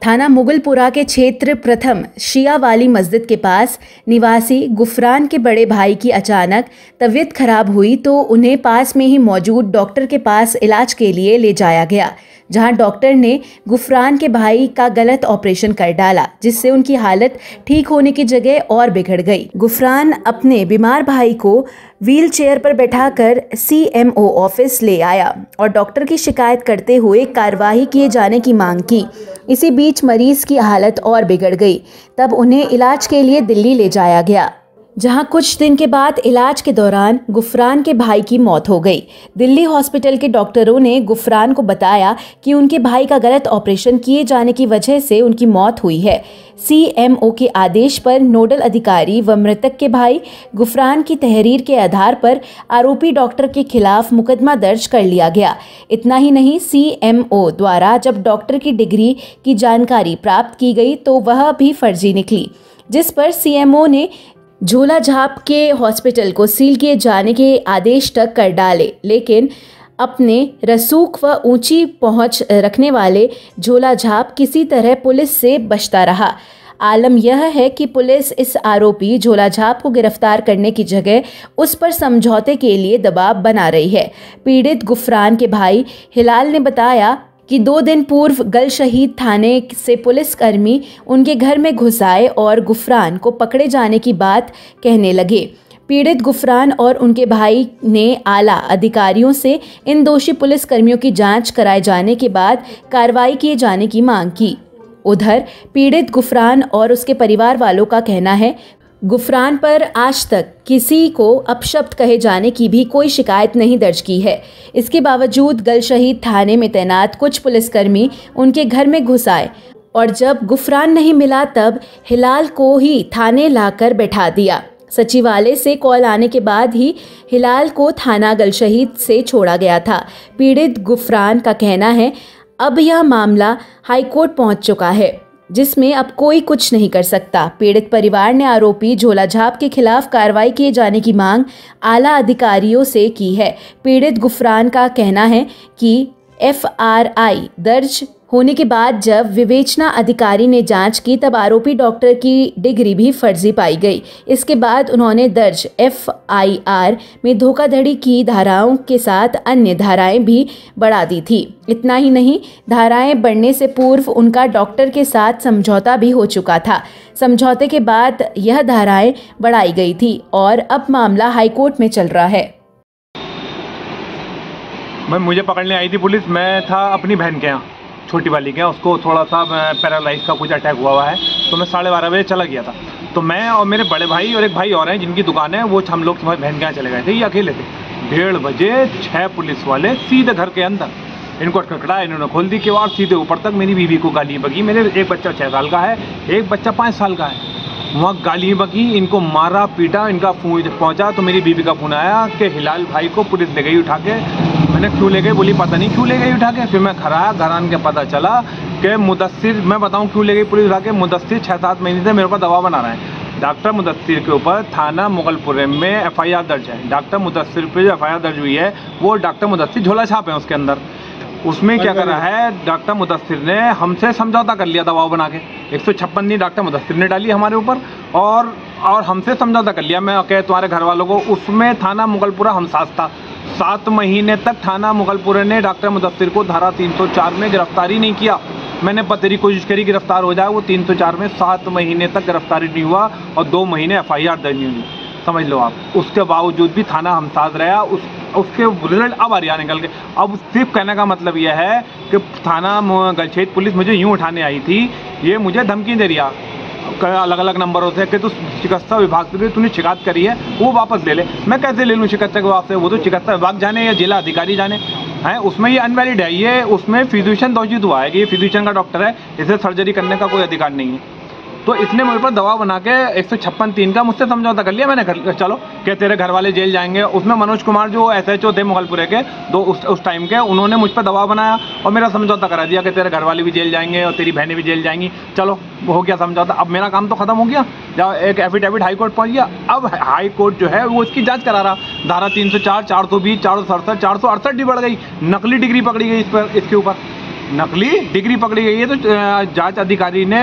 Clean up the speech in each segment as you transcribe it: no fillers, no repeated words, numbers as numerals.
थाना मुगलपुरा के क्षेत्र प्रथम शिया वाली मस्जिद के पास निवासी गुफरान के बड़े भाई की अचानक तबीयत खराब हुई तो उन्हें पास में ही मौजूद डॉक्टर के पास इलाज के लिए ले जाया गया, जहां डॉक्टर ने गुफरान के भाई का गलत ऑपरेशन कर डाला, जिससे उनकी हालत ठीक होने की जगह और बिगड़ गई। गुफरान अपने बीमार भाई को व्हील चेयर पर बैठाकर CMO ऑफिस ले आया और डॉक्टर की शिकायत करते हुए कार्रवाई किए जाने की मांग की। इसी बीच मरीज की हालत और बिगड़ गई, तब उन्हें इलाज के लिए दिल्ली ले जाया गया, जहां कुछ दिन के बाद इलाज के दौरान गुफरान के भाई की मौत हो गई। दिल्ली हॉस्पिटल के डॉक्टरों ने गुफरान को बताया कि उनके भाई का गलत ऑपरेशन किए जाने की वजह से उनकी मौत हुई है। CMO के आदेश पर नोडल अधिकारी व मृतक के भाई गुफरान की तहरीर के आधार पर आरोपी डॉक्टर के खिलाफ मुकदमा दर्ज कर लिया गया। इतना ही नहीं, CMO द्वारा जब डॉक्टर की डिग्री की जानकारी प्राप्त की गई तो वह भी फर्जी निकली, जिस पर CMO ने झोलाछाप के हॉस्पिटल को सील किए जाने के आदेश तक कर डाले, लेकिन अपने रसूख व ऊंची पहुंच रखने वाले झोलाछाप किसी तरह पुलिस से बचता रहा। आलम यह है कि पुलिस इस आरोपी झोलाछाप को गिरफ्तार करने की जगह उस पर समझौते के लिए दबाव बना रही है। पीड़ित गुफरान के भाई हिलाल ने बताया कि 2 दिन पूर्व गल शहीद थाने से पुलिसकर्मी उनके घर में घुस आए और गुफरान को पकड़े जाने की बात कहने लगे। पीड़ित गुफरान और उनके भाई ने आला अधिकारियों से इन दोषी पुलिसकर्मियों की जांच कराए जाने के बाद कार्रवाई किए जाने की मांग की। उधर पीड़ित गुफरान और उसके परिवार वालों का कहना है, गुफरान पर आज तक किसी को अपशब्द कहे जाने की भी कोई शिकायत नहीं दर्ज की है। इसके बावजूद गल शहीद थाने में तैनात कुछ पुलिसकर्मी उनके घर में घुस आए और जब गुफरान नहीं मिला तब हिलाल को ही थाने लाकर बैठा दिया। सचिवालय से कॉल आने के बाद ही हिलाल को थाना गल शहीद से छोड़ा गया था। पीड़ित गुफरान का कहना है, अब यह मामला हाईकोर्ट पहुंच चुका है, जिसमें अब कोई कुछ नहीं कर सकता। पीड़ित परिवार ने आरोपी झोलाछाप के खिलाफ कार्रवाई किए जाने की मांग आला अधिकारियों से की है। पीड़ित गुफरान का कहना है कि FRI दर्ज होने के बाद जब विवेचना अधिकारी ने जांच की तब आरोपी डॉक्टर की डिग्री भी फर्जी पाई गई। इसके बाद उन्होंने दर्ज FIR में धोखाधड़ी की धाराओं के साथ अन्य धाराएं भी बढ़ा दी थी। इतना ही नहीं, धाराएं बढ़ने से पूर्व उनका डॉक्टर के साथ समझौता भी हो चुका था। समझौते के बाद यह धाराएं बढ़ाई गई थी और अब मामला हाईकोर्ट में चल रहा है। मुझे पकड़ने आई थी पुलिस। मैं था अपनी बहन के यहाँ, छोटी वाली के यहाँ, उसको थोड़ा सा पैरालाइज का कुछ अटैक हुआ है, तो मैं 12:30 बजे चला गया था। तो मैं और मेरे बड़े भाई और एक भाई और हैं जिनकी दुकान है, वो हम लोग तुम्हारी बहन के यहाँ चले गए थे। ये अकेले थे। 1:30 बजे 6 पुलिस वाले सीधे घर के अंदर, इनको खटखटाया, इन्होंने खोल दी किवाड़, सीधे ऊपर तक मेरी बीवी को गाली बकी। मेरे एक बच्चा 6 साल का है, एक बच्चा 5 साल का है। वहाँ गाली बकी, इनको मारा पीटा, इनका फोन पहुँचा तो मेरी बीवी का फोन आया कि हिलाल भाई को पुलिस ले गई उठा के। मैंने क्यों ले गई, बोली पता नहीं क्यों ले गई उठा के। फिर मैं घर आया, घर आने के पता चला कि मुदस्सिर, मैं बताऊं क्यों ले गई पुलिस उठा के, मुदस्सिर 6-7 महीने से मेरे ऊपर दबाव बना रहा है। डॉक्टर मुदस्सिर के ऊपर थाना मुगलपुर में FIR दर्ज है। डॉक्टर मुदस्सिर पे जो FIR दर्ज हुई है वो डॉक्टर मुदस्सिर झोलाछाप है उसके अंदर। उसमें क्या करा है, डॉक्टर मुदस्सिर ने हमसे समझौता कर लिया दबाव बना के। 156 दिन डॉक्टर मुदस्सिर ने डाली हमारे ऊपर और हमसे समझौता कर लिया। मैं कह तुम्हारे घर वालों को, उसमें थाना मुगलपुरा हमसास था। 7 महीने तक थाना मुगलपुरा ने डॉक्टर मुदस्सिर को धारा 304 में गिरफ्तारी नहीं किया। मैंने बतेरी कोशिश करी गिरफ्तार हो जाए, वो 304 में 7 महीने तक गिरफ्तारी नहीं हुआ और 2 महीने FIR दर्ज नहीं हुई, समझ लो आप। उसके बावजूद भी थाना हमसास रहा। उसके रिजल्ट अब आ रहा निकल के। अब सिर्फ कहने का मतलब यह है कि थाना गलशेद पुलिस मुझे यूँ उठाने आई थी, ये मुझे धमकी दे रहा अलग अलग नंबरों से कि तू चिकित्सा विभाग से तूने शिकायत करी है, वो वापस ले ले। मैं कैसे ले लूँ चिकित्सा विभाग से? वो तो चिकित्सा विभाग जाने या जिला अधिकारी जाने हैं, उसमें ये अनवैलिड है। ये उसमें फिजिशियन दोषित हुआ है कि ये फिजिशियन का डॉक्टर है, इसे सर्जरी करने का कोई अधिकार नहीं है। तो इसने मुझ पर दबाव बना के 156(3) का मुझसे समझौता कर लिया। मैंने चलो कि तेरे घर वाले जेल जाएंगे। उसमें मनोज कुमार जो SHO थे मुगलपुरे के, उस टाइम के, उन्होंने मुझ पर दबाव बनाया और मेरा समझौता करा दिया कि तेरे घर वाले भी जेल जाएंगे और तेरी बहनें भी जेल जाएंगी। चलो हो गया समझौता। अब मेरा काम तो खत्म हो गया, जब एक एफिडेविट हाई कोर्ट पहुँच गया। अब हाई कोर्ट जो है वो इसकी जाँच करा रहा। धारा 304, 420, 467, 468 भी बढ़ गई। नकली डिग्री पकड़ी गई इस पर, इसके ऊपर। नकली डिग्री पकड़ी गई है, तो जांच अधिकारी ने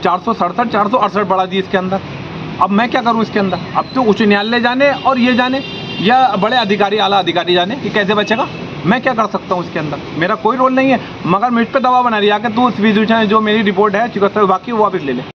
467 468 बढ़ा दी इसके अंदर। अब मैं क्या करूं इसके अंदर? अब तो उच्च न्यायालय जाने और ये जाने या बड़े अधिकारी आला अधिकारी जाने कि कैसे बचेगा। मैं क्या कर सकता हूं इसके अंदर? मेरा कोई रोल नहीं है, मगर मुझ पर दबाव बना रही है कि तू इस विषय जो मेरी रिपोर्ट है चिकित्सा विभाग की वो वापस ले ले।